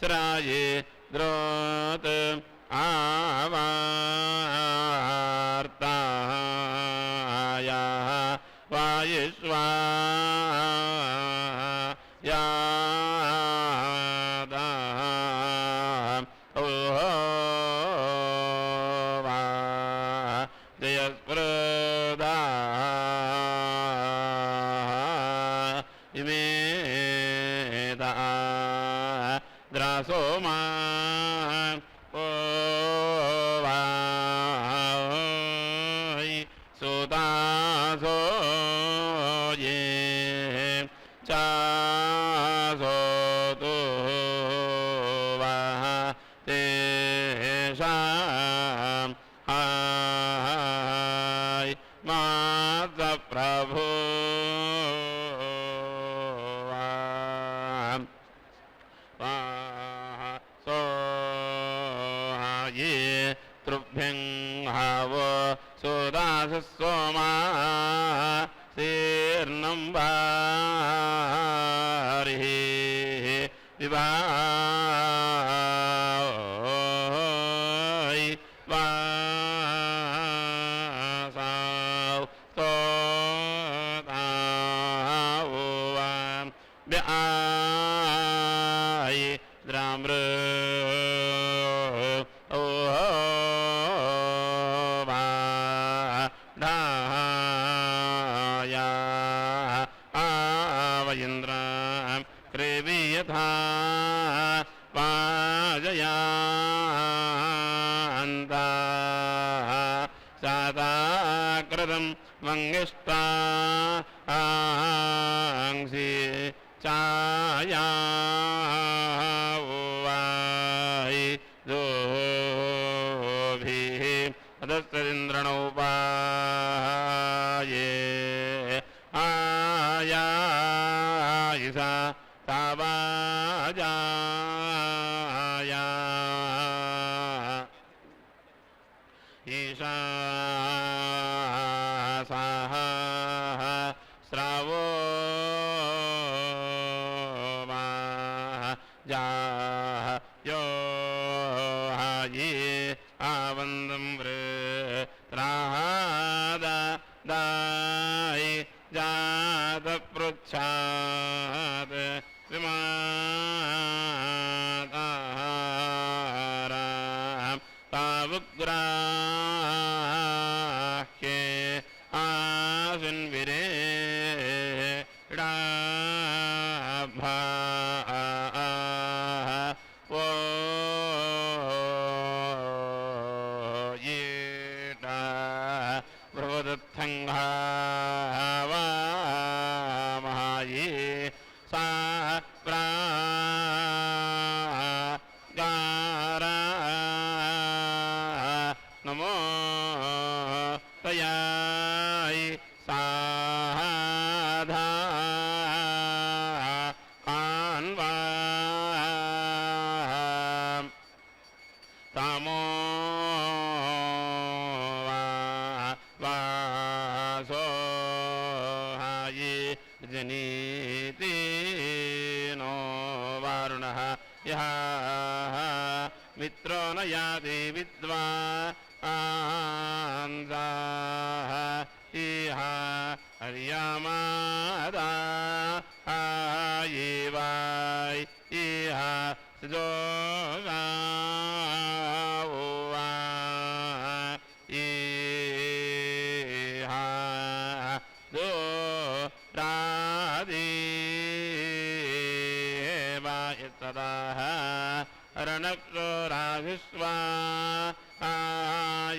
स्राये द्रोत आवार्ताया वायुष्वा यादा ओ हाय मात प्रभु सो ये तृभ्यं हाव सोदास सोमा शीर्णं वारिः विवाय वासाव स्तोताव व्याय द्राम्र आवयन्द्रां क्रेवीयथा वाजयान्ता साताकृतं मङ्गिष्टा आंसि चाया वाय दोभिः अदस्तरिन्द्रणोपाये आयायिषा तावाजाया ईशा साः श्रावो वा यो हाये आवन्दं वृत्रादाय जातपृच्छात् विमातारां तावुग्राह्ये आसुन्विरे डाभा वो येटा प्रवदत्थङ्घावा महाये सा प्रागारा नमो तयाय साधा आन्वा तामो वासो हाये जनीति नो वारुणः यः मित्रो न याति विद्वा आंसाः इह हर्यामादा ये वाय इह सजोगा इह दो रादेवा तदाः रणक्षोराविश्वा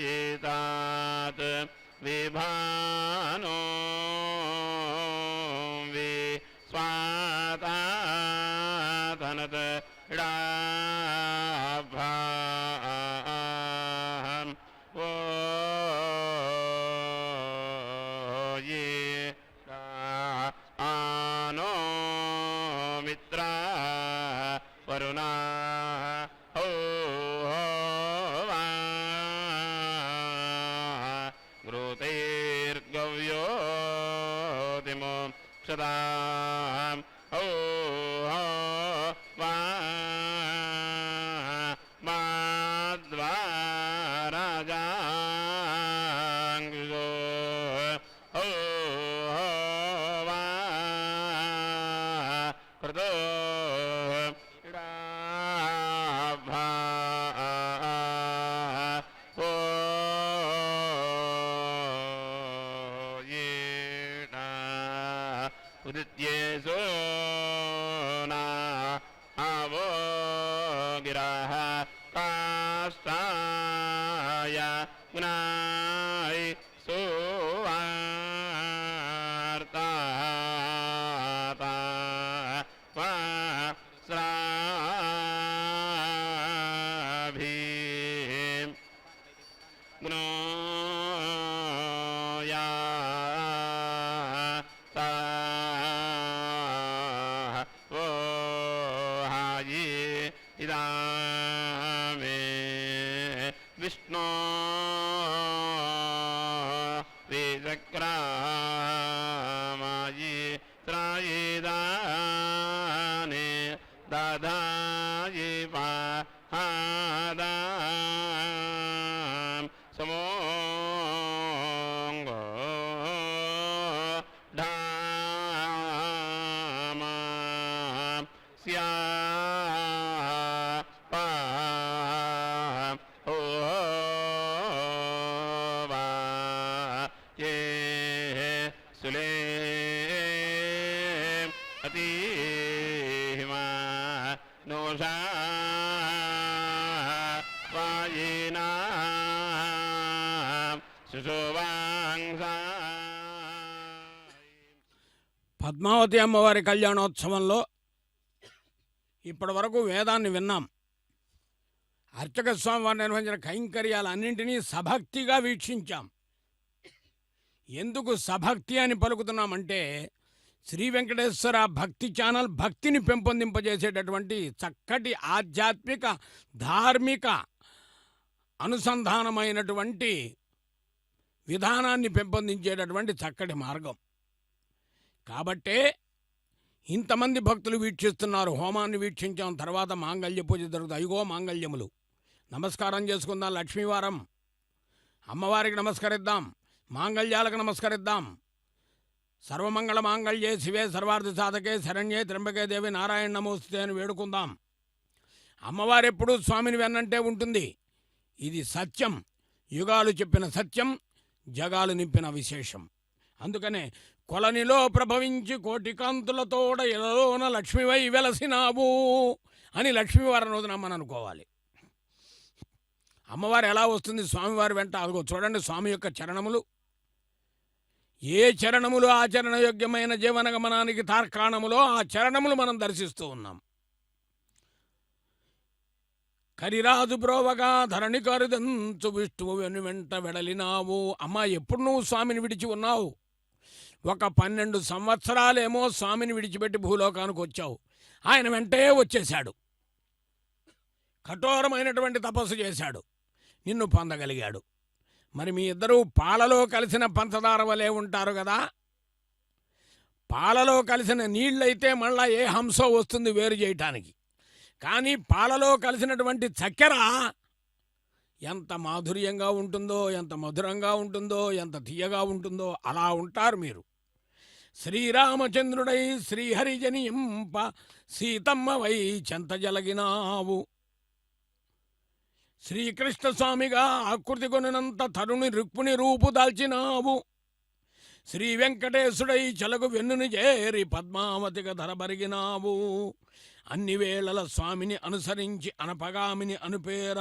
आयेतात् विभानो वि स्वातातनत डाभाम् वो ये आनो मित्रा वरुणा हो घृतैर्गव्योतिमो क्षदां हो माद्वा राजाङ्गो हो कृतो उदित्येषु ना आवो गिराः काष्ठाय ज्ञाय सुवार्ताता वा स्राभिः జ్ఞోయా ఓ హాయి ఇదామే విష్ణు విచక్రమాయి త్రాయిదానే దాదాయి పాదాం సమోంగో ధామా స్యా పా ఓ వా ఏ సులే అతిమా నోషా వాయినా సుశోభాంసా. పద్మావతి అమ్మవారి కళ్యాణోత్సవంలో ఇప్పటి వరకు వేదాన్ని విన్నాం. అర్చక స్వామి వారు నిర్వహించిన కైంకర్యాలన్నింటినీ సభక్తిగా వీక్షించాం. ఎందుకు సభక్తి అని పలుకుతున్నామంటే శ్రీ వెంకటేశ్వర భక్తి ఛానల్ భక్తిని పెంపొందింపజేసేటటువంటి చక్కటి ఆధ్యాత్మిక ధార్మిక అనుసంధానమైనటువంటి విధానాన్ని పెంపొందించేటటువంటి చక్కటి మార్గం. కాబట్టే ఇంతమంది భక్తులు వీక్షిస్తున్నారు. హోమాన్ని వీక్షించాం, తర్వాత మాంగళ్య పూజ జరుగుతుంది. అయ్యో మాంగళ్యములు నమస్కారం చేసుకుందాం. లక్ష్మీవారం అమ్మవారికి నమస్కరిద్దాం, మాంగళ్యాలకు నమస్కరిద్దాం. సర్వమంగళ మాంగళ్యే శివే సర్వార్థ సాధకే శరణ్యే త్ర్యంబకే దేవి నారాయణ నమోస్తుతే అని వేడుకుందాం. అమ్మవారు ఎప్పుడూ స్వామిని వెన్నంటే ఉంటుంది. ఇది సత్యం, యుగాలు చెప్పిన సత్యం, జగాలు నింపిన విశేషం. అందుకనే కొలనిలో ప్రభవించి కోటి కాంతులతోడ ఎలలోన లక్ష్మివై వెలసినావు అని లక్ష్మీవారం రోజున అమ్మని అనుకోవాలి. అమ్మవారు ఎలా వస్తుంది స్వామివారి వెంట? అదిగో చూడండి స్వామి యొక్క చరణములు. ఏ చరణములు ఆచరణయోగ్యమైన జీవనగమనానికి తార్కాణములో ఆ చరణములు మనం దర్శిస్తూ ఉన్నాం. కరిరాజు బ్రోవగా ధరణి కరుదంచు విష్ణువు వెను వెంట వెడలినావు. అమ్మా, ఎప్పుడు నువ్వు స్వామిని విడిచి ఉన్నావు? ఒక 12 సంవత్సరాలేమో స్వామిని విడిచిపెట్టి భూలోకానికి వచ్చావు. ఆయన వెంటే వచ్చేశాడు. కఠోరమైనటువంటి తపస్సు చేశాడు, నిన్ను పొందగలిగాడు. మరి మీ ఇద్దరూ పాలలో కలిసిన పంచదార వలె ఉంటారు కదా. పాలలో కలిసిన నీళ్ళైతే మళ్ళా ఏ హంసో వస్తుంది వేరు చేయటానికి. కానీ పాలలో కలిసినటువంటి చక్కెర ఎంత మాధుర్యంగా ఉంటుందో, ఎంత మధురంగా ఉంటుందో, ఎంత తీయగా ఉంటుందో అలా ఉంటారు మీరు. శ్రీరామచంద్రుడై శ్రీహరిజనింప సీతమ్మ వై చెంత జలగినావు. శ్రీకృష్ణస్వామిగా ఆకృతి కొనినంత తరుణి రుక్మిణి రూపు దాల్చినావు. శ్రీ వెంకటేశుడై చెలకు వెన్నుని చేరి పద్మావతిగా ధరబరిగినావు. అన్ని వేళల స్వామిని అనుసరించి అనపగామిని అనుపేర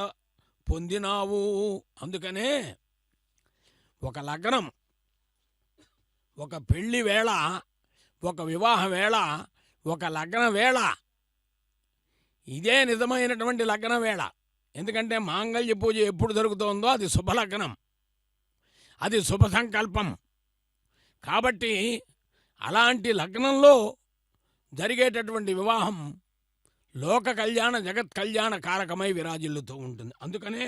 పొందినావు. అందుకనే ఒక లగ్నం, ఒక పెళ్లి వేళ, ఒక వివాహ వేళ, ఒక లగ్న వేళ, ఇదే నిజమైనటువంటి లగ్న వేళ. ఎందుకంటే మాంగళ్య పూజ ఎప్పుడు జరుగుతోందో అది శుభలగ్నం, అది శుభ సంకల్పం. కాబట్టి అలాంటి లగ్నంలో జరిగేటటువంటి వివాహం లోక కళ్యాణ జగత్ కళ్యాణ కారకమై విరాజిల్లుతూ ఉంటుంది. అందుకనే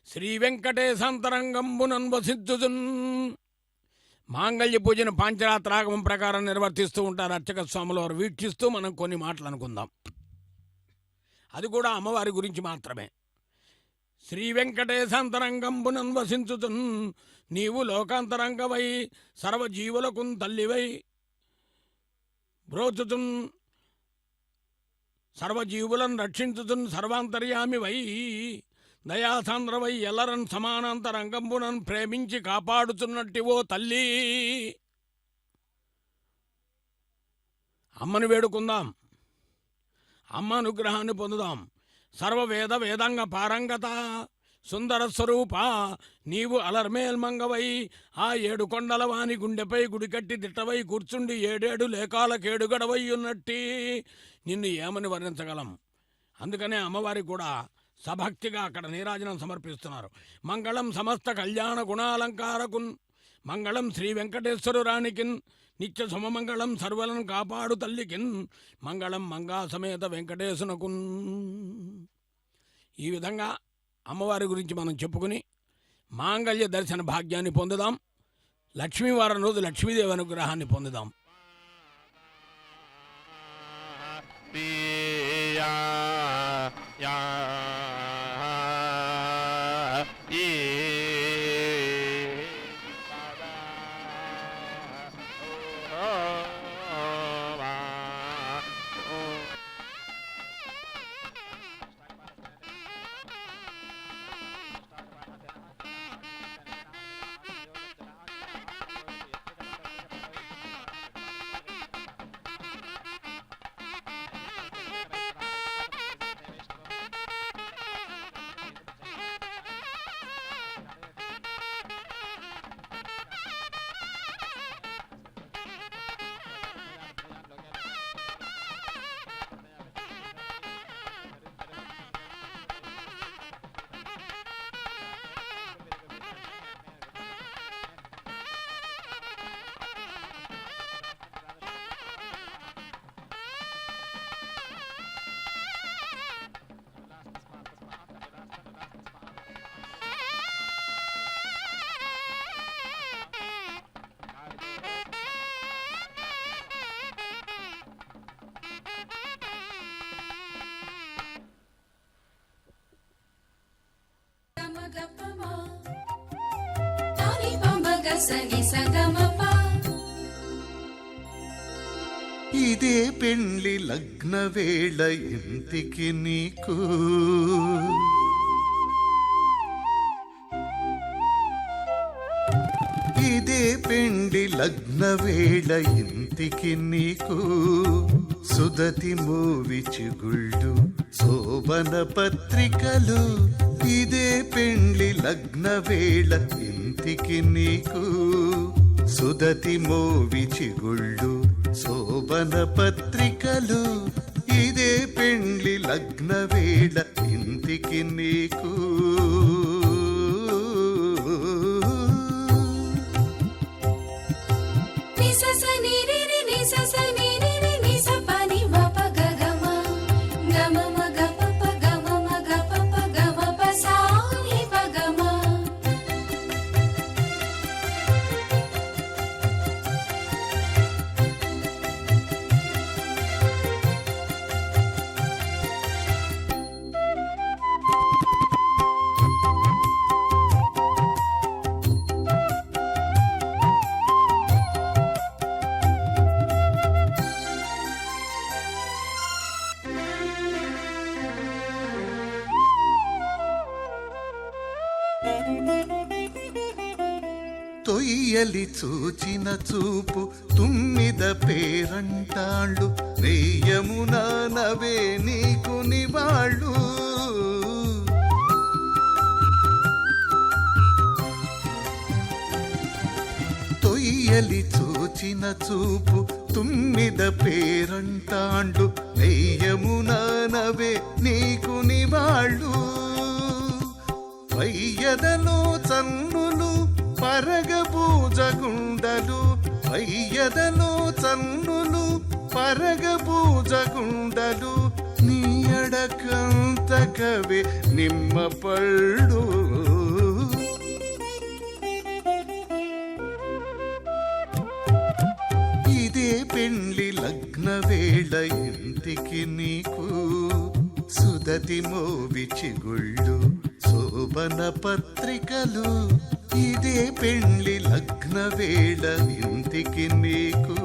శ్రీ వెంకటేశాంతరంగంబునన్ వసిద్ధుజున్ మాంగళ్య పూజను పాంచరాత్రాగమం ప్రకారం నిర్వర్తిస్తూ ఉంటారు అర్చక స్వాములు వారు. వీక్షిస్తూ మనం కొన్ని మాటలు అనుకుందాం. అది కూడా అమ్మవారి గురించి మాత్రమే. శ్రీ వెంకటేశాంతరంగంబునన్ వసించుతున్ నీవు లోకాంతరంగవై సర్వజీవులకు తల్లివై బ్రోచుతున్ సర్వజీవులను రక్షించుతున్ సర్వాంతర్యామి వై దయాసాంద్రవై ఎల్లరన్ సమానాంతరంగంబునన్ ప్రేమించి కాపాడుతున్నట్టివో తల్లి. అమ్మని వేడుకుందాం, అమ్మ అనుగ్రహాన్ని పొందుదాం. సర్వవేద వేదంగ పారంగత సుందర స్వరూప నీవు అలర్మేల్మంగవై ఆ 7 కొండల వాని గుండెపై గుడికట్టి దిట్టవై కూర్చుండి 7 లేకాల కేడుగడవై ఉన్నట్టి నిన్ను ఏమని వర్ణించగలం. అందుకనే అమ్మవారికి కూడా సభక్తిగా అక్కడ నీరాజనం సమర్పిస్తున్నారు. మంగళం సమస్త కళ్యాణ గుణాలంకారకున్, మంగళం శ్రీ వెంకటేశ్వర రాణికిన్, నిత్య శుభమంగళం సర్వలను కాపాడు తల్లికిన్, మంగళం మంగా సమేత వెంకటేశునకున్. ఈ విధంగా అమ్మవారి గురించి మనం చెప్పుకుని మాంగళ్య దర్శన భాగ్యాన్ని పొందుదాం. లక్ష్మీవారం రోజు లక్ష్మీదేవి అనుగ్రహాన్ని పొందుదాం. ఇదే పెండ్లి లగ్న వేళ ఇంటికి నీకు, ఇదే పెండ్లి లగ్న వేళ ఇంటికి నీకు, సుదతి మోవి చిగుళ్ళు శోభన పత్రికలు. ఇదే పెండ్లి లగ్న వేళ ఇంటికి నీకు, సుదతి మోవి చిగుళ్ళు శోభన పత్రికలు. ఇదే పెండ్లి లగ్న వేళ ఇంటికి నీకు. తొయ్యలి చూచిన చూపు తుమ్మిద పేరంటాళ్ళు, నెయ్యమునా నవే నీకు నివాళ్ళు. తొయ్యలి చూచిన చూపు తుమ్మిద పేరంటాళ్ళు, నెయ్యమునా నవే నీకు నివాళ్ళు. వయ్యదలో చన్నులు పరగబూజగుండలు, అయ్యదలో చన్నులు పరగబూజగుండలు. నీ అడకంతకవే నిమ్మ పళ్ళు. ఇదే పెండ్లి లగ్న వేళ ఇంటికి నీకు, సుదతి మోవి చిగుళ్ళు శోభన పత్రికలు. ఇదే పెండ్లి లగ్న వేళ ఇంటికి నీకు.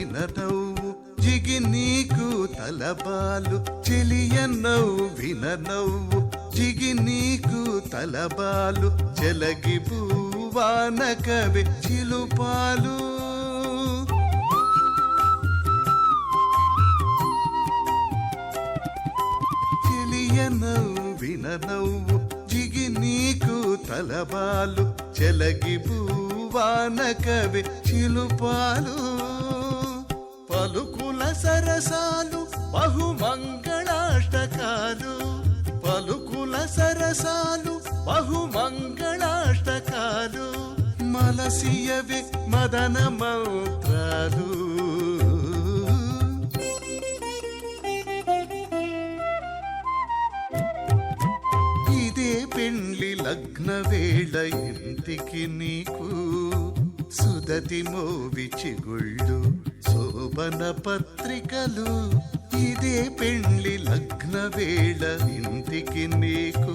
విననవ్వు జిగి నీకు తలబాలు చెలియ నవ్విన నవ్వు జిగి నీకు తలబాలు చెలగి భూవాన కవి చిలుపాలు చెలియ నవ్విన నవ్వు జిగి నీకు తలబాలు చెలగి భూవాన కవి చిలుపాలు పలుకుల సరసాలు బహుమంగళాష్టకాలు పలుకుల సరసాలు బహుమంగళాష్టకాలు మలసియవి మదన మంత్రాలు ఇదే పెండ్లి లగ్న వేళ ఇంటికి నీకు సుదతి మోవి చిగుళ్ళు శోభన పత్రికలు ఇదే పెండ్లి లగ్న వేళ ఇంటికి నీకు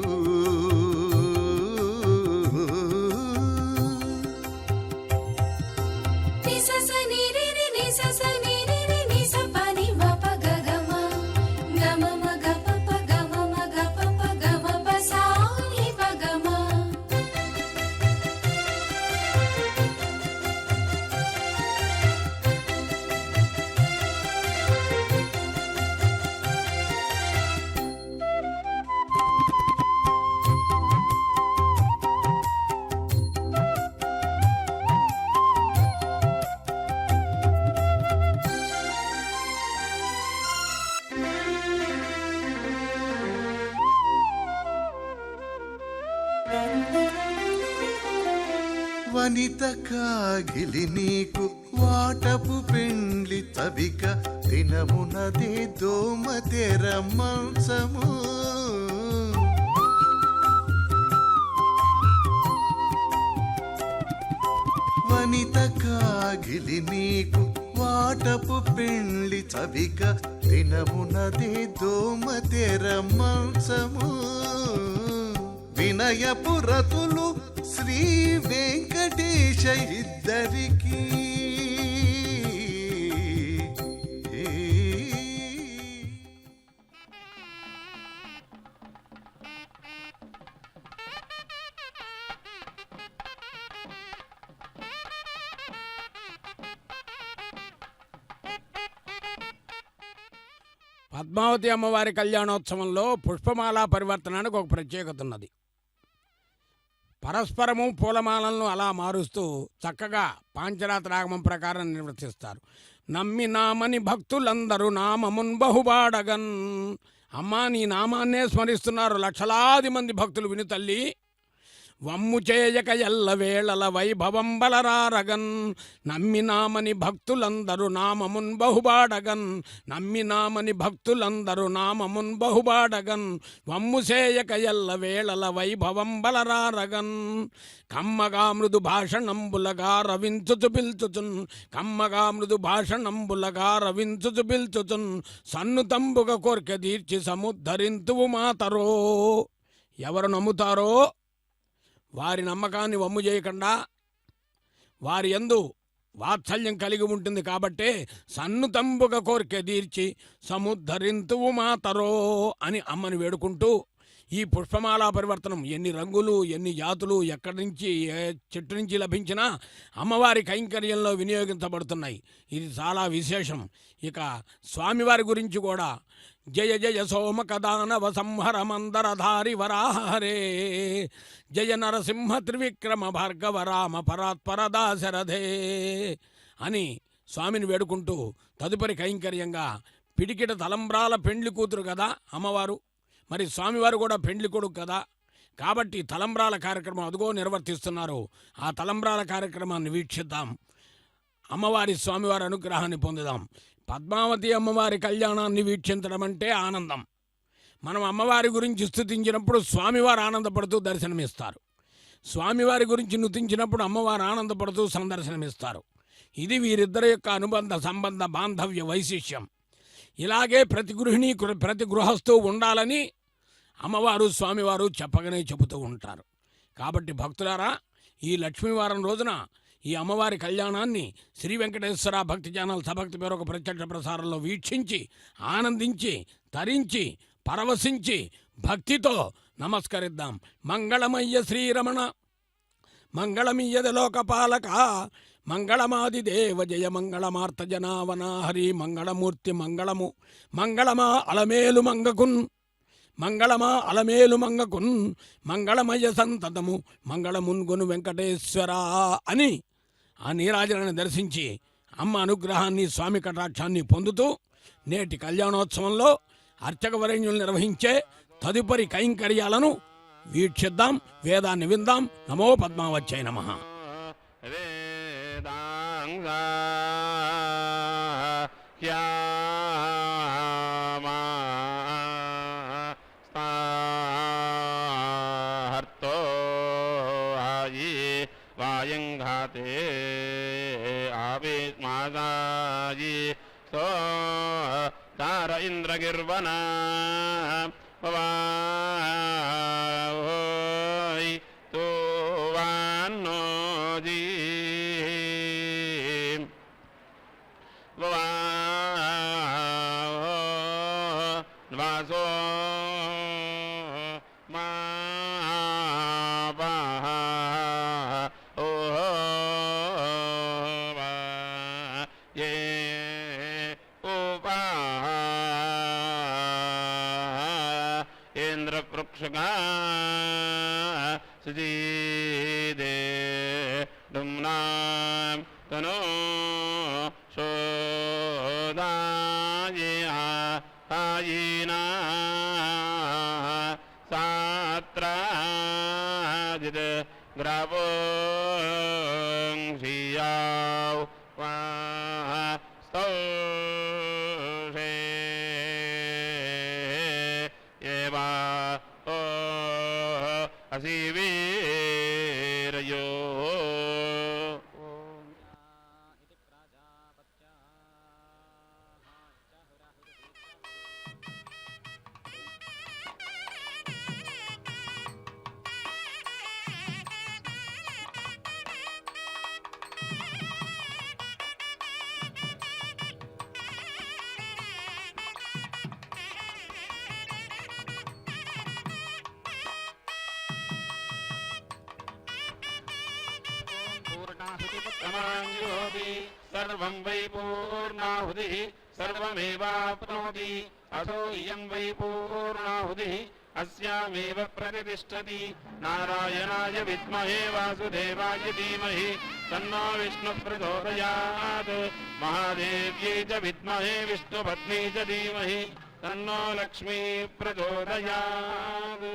వనిత కాగిలి నీకు వాటపు పెండ్లి తవిక దినమునదే దోమ తెర మాంసము వనిత కాగిలి నీకు వాటపు పెండ్లి తవిక దినమునదే దోమ తెర మాంసము వినయపు రతులు శ్రీ వెంకటేశ ఇద్దరికి పద్మావతి అమ్మవారి కళ్యాణోత్సవంలో పుష్పమాల పరివర్తనానికి ఒక ప్రత్యేకత ఉన్నది. పరస్పరము పూలమాలలను అలా మారుస్తూ చక్కగా పాంచరాత్రాగమం ప్రకారం నిర్వర్తిస్తారు. నమ్మి నామని భక్తులందరూ నామమున్ బహుబాడగన్. అమ్మా నీ నామాన్నే స్మరిస్తున్నారు లక్షలాది మంది భక్తులు విను తల్లి. వమ్ము చేయక ఎల్ల వేళల వైభవం బలరారగన్. నమ్మి నామని భక్తులందరూ నామమున్ బహుబాడగన్. నమ్మి నామని భక్తులందరూ నామమున్ బహుబాడగన్. వమ్ము చేయక ఎల్ల వేళల వైభవం బలరారగన్. కమ్మగా మృదు భాషణంబులగా రవించుచు పిల్చుచున్. కమ్మగా మృదు భాషణంబులగా రవించుచు పిల్చుచున్. సన్నుతంబుగ కోర్కె తీర్చి సముద్ధరింతువు మాతరో. ఎవరు నమ్ముతారో వారి నమ్మకాన్ని వమ్ము చేయకుండా వారి యందు వాత్సల్యం కలిగి ఉంటుంది కాబట్టే సన్నుతంబుగ కోరిక తీర్చి సముద్ధరింతువు మాతరో అని అమ్మని వేడుకుంటూ ఈ పుష్పమాలా పరివర్తనం ఎన్ని రంగులు ఎన్ని జాతులు ఎక్కడి నుంచి ఏ చెట్టు నుంచి లభించినా అమ్మవారి కైంకర్యంలో వినియోగించబడుతున్నాయి. ఇది చాలా విశేషం. ఇక స్వామివారి గురించి కూడా జయ జయ సోమకదానవ సంహర మందరధారి వరాహరే. జయ నరసింహ త్రివిక్రమ భార్గవ రామ పరాత్పర దాశరథే అని స్వామిని వేడుకుంటూ తదుపరి కైంకర్యంగా పిడికిట తలంబ్రాల పెండ్లి కూతురు కదా అమ్మవారు, మరి స్వామివారు కూడా పెండ్లి కొడుకు కదా, కాబట్టి తలంబ్రాల కార్యక్రమం అదుగో నిర్వర్తిస్తున్నారు. ఆ తలంబ్రాల కార్యక్రమాన్ని వీక్షిద్దాం, అమ్మవారి స్వామివారి అనుగ్రహాన్ని పొందుదాం. పద్మావతి అమ్మవారి కళ్యాణాన్ని వీక్షించడం అంటే ఆనందం. మనం అమ్మవారి గురించి స్తుతించినప్పుడు స్వామివారు ఆనందపడుతూ దర్శనమిస్తారు. స్వామివారి గురించి నుతించినప్పుడు అమ్మవారు ఆనందపడుతూ సందర్శనమిస్తారు. ఇది వీరిద్దరి యొక్క అనుబంధ సంబంధ బాంధవ్య వైశిష్యం. ఇలాగే ప్రతి గృహిణి ప్రతి గృహస్థు ఉండాలని అమ్మవారు స్వామివారు చెప్పగానే చెబుతూ ఉంటారు. కాబట్టి భక్తులారా, ఈ లక్ష్మీవారం రోజున ఈ అమ్మవారి కళ్యాణాన్ని శ్రీ వెంకటేశ్వర భక్తి ఛానల్ సభక్తి పేరు ఒక ప్రత్యక్ష ప్రసారంలో వీక్షించి ఆనందించి తరించి పరవశించి భక్తితో నమస్కరిద్దాం. మంగళమయ్య శ్రీరమణ మంగళమీయద లోకపాలక మంగళమాదిదేవ జయ మంగళమార్త జనావన హరి మంగళమూర్తి మంగళము మంగళమా అలమేలు మంగకున్ మంగళమా అలమేలు మంగకున్ మంగళమయ్య సంతతము మంగళమున్గును వెంకటేశ్వర అని ఆ నీరాజనాన్ని దర్శించి అమ్మ అనుగ్రహాన్ని స్వామి కటాక్షాన్ని పొందుతూ నేటి కళ్యాణోత్సవంలో అర్చకవరేణ్యులు నిర్వహించే తదుపరి కైంకర్యాలను వీక్షిద్దాం, వేదాన్ని విందాం. నమో పద్మావత్యై నమః. వాయంఘాతే ఆవిమాదాయి సో తార ఇంద్రగిర్వన ఓయ్ తో వాన్నోజీ వాసో మా ఇంద్రపృక్షగా సుజీదే డుమ్నాం తనో శోదాయీనా సాత్రాజిత్ గ్రావో క్షియావ్ స్తౌషే ఏవా అసీవీరయో सर्वं वै पूर्णाहुतिः सर्वमेवाप्नोति अथो इयं वै पूर्णाहुतिः अस्यामेव प्रतिष्ठति नारायणाय विद्महे वासुदेवाय धीमहि तन्नो विष्णुः प्रचोदयात् महादेव्यै च विद्महे विष्णुपत्नी च धीमहि तन्नो लक्ष्मी प्रचोदयात्.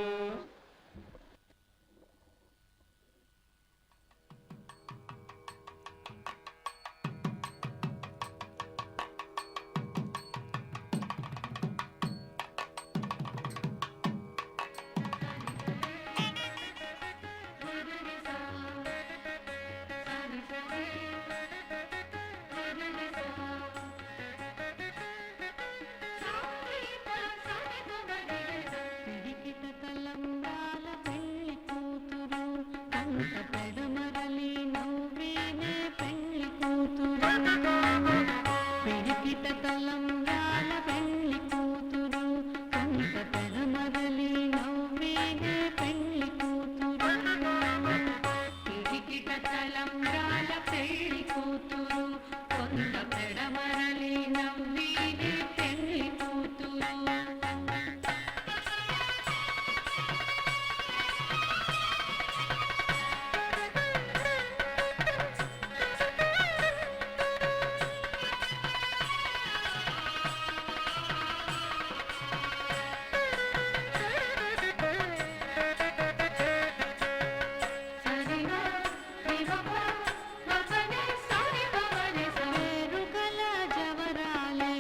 జవరాలే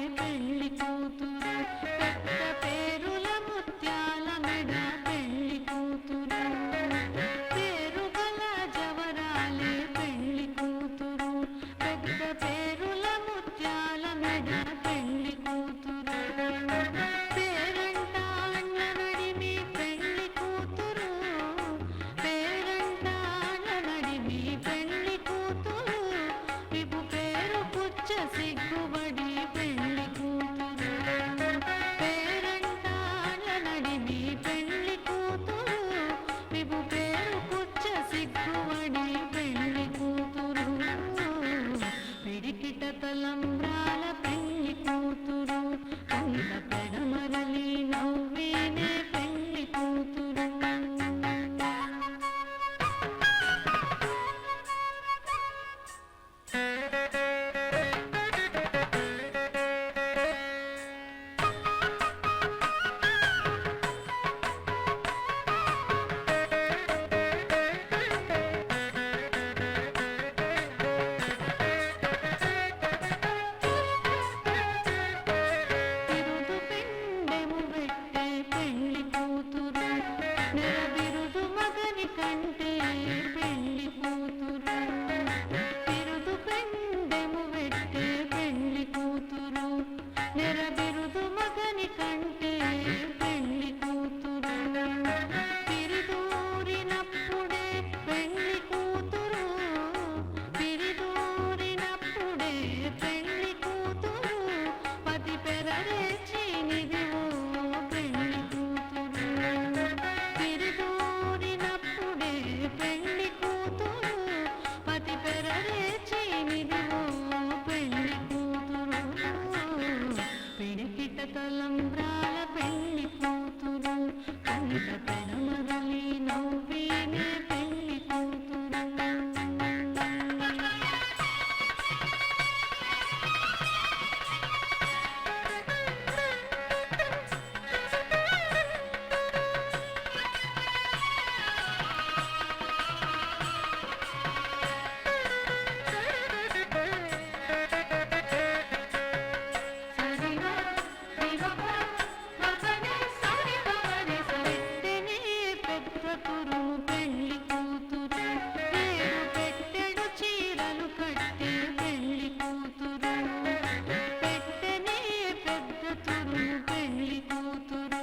కూతురు నెరబిరుదు మగని కంటే పెళ్లి కూతురు పిరిదూరినప్పుడే పెళ్లి కూతురు పిరిదూరినప్పుడే పెళ్లి కూతురు పతి పెరరేచి నిదివో పెళ్లి కూతురు పిరిదూరినప్పుడే పెళ్లి కూతురు పతి పెరరేచి నిదివో పెళ్లి కూతురు పిడికిట తలంబ్రాల పెళ్లి కూతురు కంట పెడమరలి నవ్వినే పెళ్లి కూతురు సరిగా దివక మగనే సరిగమనే సరితెనే పెద్ద తురుము పెళ్లి కూతురు పేరు పెట్టెడు చీరలు కట్టే పెళ్లి కూతురు పెట్టెనే పెద్ద తురుము పెళ్లి కూతురు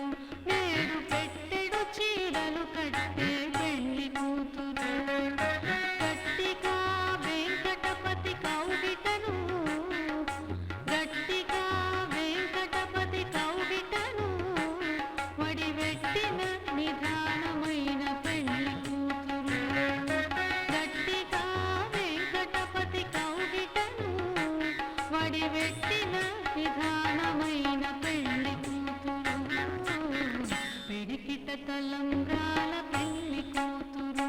నేడు పెట్టెడు చీరలు కట్టే పెళ్లి కూతురు గట్టిగా వెంకటపతి కౌగిటను గట్టిగా వెంకటపతి కౌగిటను వడివెట్టిన నిదానమైన పెళ్లి కూతురు గట్టిగా వెంకటపతి కౌగిటను వడివెట్టిన నిదానమైన పెళ్లి కూతురు పిడికిట తలంబ్రాల పెళ్లి కూతురు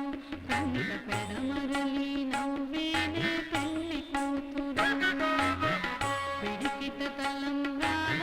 కంట పెడమరలి నవ్వేనే పెళ్లి కూతురు పిడికిట తలంబ్రాల